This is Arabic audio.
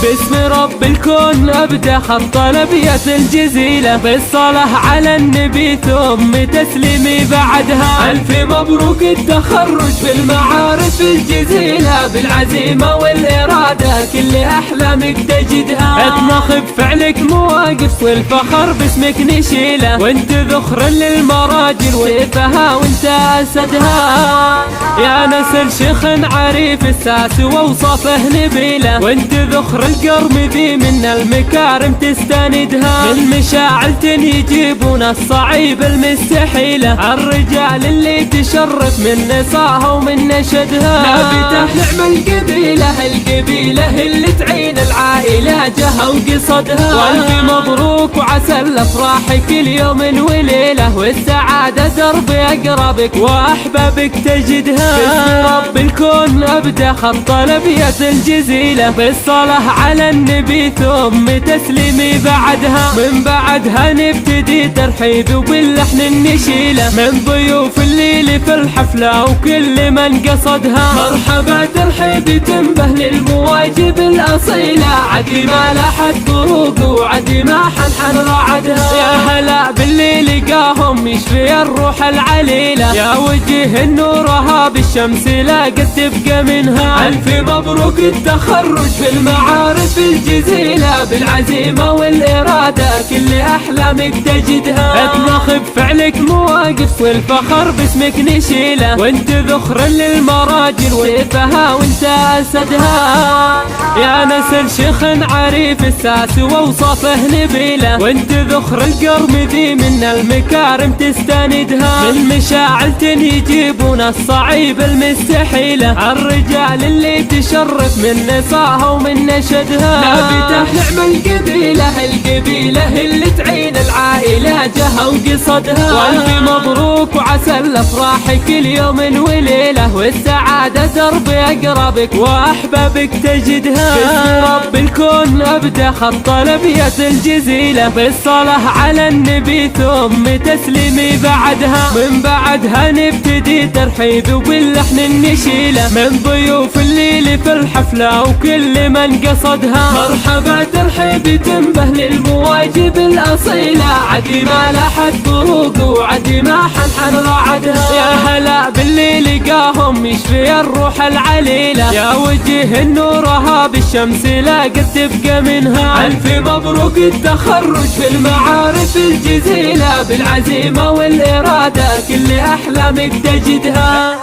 باسم رب الكون أبدأ خط الأبيات الجزيلة بالصلاة على النبي ثم تسليمي بعدها. ألف مبروك التخرج بالمعارف الجزيلة، بالعزيمة والإرادة كل أحلامك تجدها. اطمخ بفعلك مواقف والفخر باسمك نشيله، وانت ذخر للمراجل وفها وانت أسدها. يا نسل شيخ عريف الساس ووصفه نبيله، وانت ذخر القرم ذي من المكارم تستندها. من مشاعل يجيبون الصعيب المستحيلة، الرجال اللي تشرف من نصاها ومن نشدها. نابته نعم القبيلة اللي تعين العائلة جهة وقصدها. والف مبروك وعسى الافراح كل يوم وليلة، والسعادة درب اقربك واحبابك تجدها. باسم رب الكون ابدا خط الابيات الجزيلة بالصلاة على النبي ثم تسليمي بعدها. من بعدها نبتدي ترحيب وباللحن النشيلة، من ضيوف الليل في الحفلة وكل من قصدها. مرحبا ترحيب تنبه للمواجب الأصيلة، عدي ما لاحت طروق وعدي ما حنحن رعدها. يا هلا باللي لقاهم يشفي الروح العليلة، يا وجه النورها بالشمس لا قد تبقى منها. ألف مبروك التخرج بالمعارف الجزيلة، بالعزيمة والإرادة كل أحلامك تجدها. اطمخ بفعلك مواقف والفخر باسمك نشيله، وانت ذخر للمراجل وفها وانت أسدها. يا نسل شيخ عريف الساس ووصفه نبيله، وانت ذخر القرم ذي من المكارم تستندها. من مشاعل يجيبون الصعيب المستحيلة، الرجال اللي تشرف من نصاها ومن نشدها. نابته نعم القبيلة اللي تعين العائلة جهة وقصدها. والف مبروك وعسى الافراح كل يوم وليلة، والسعادة درب اقربك واحبابك تجدها. باسم رب الكون ابدا خط الابيات الجزيلة بالصلاة على النبي ثم تسليمي بعدها. من بعدها نبتدي ترحيب وباللحن النشيلة، من ضيوف الليل في الحفلة وكل من قصدها. مرحبا ترحيب تنبه للمواجب الأصيلة، عدي ما لاحت طروق وعدي ما حنحن رعدها. يا هلا باللي لقاهم يشفي الروح العليلة، يا وجه النورها بالشمس لا قد تبقى منها. ألف مبروك التخرج بالمعارف الجزيلة، بالعزيمة والإرادة كل أحلامك تجدها.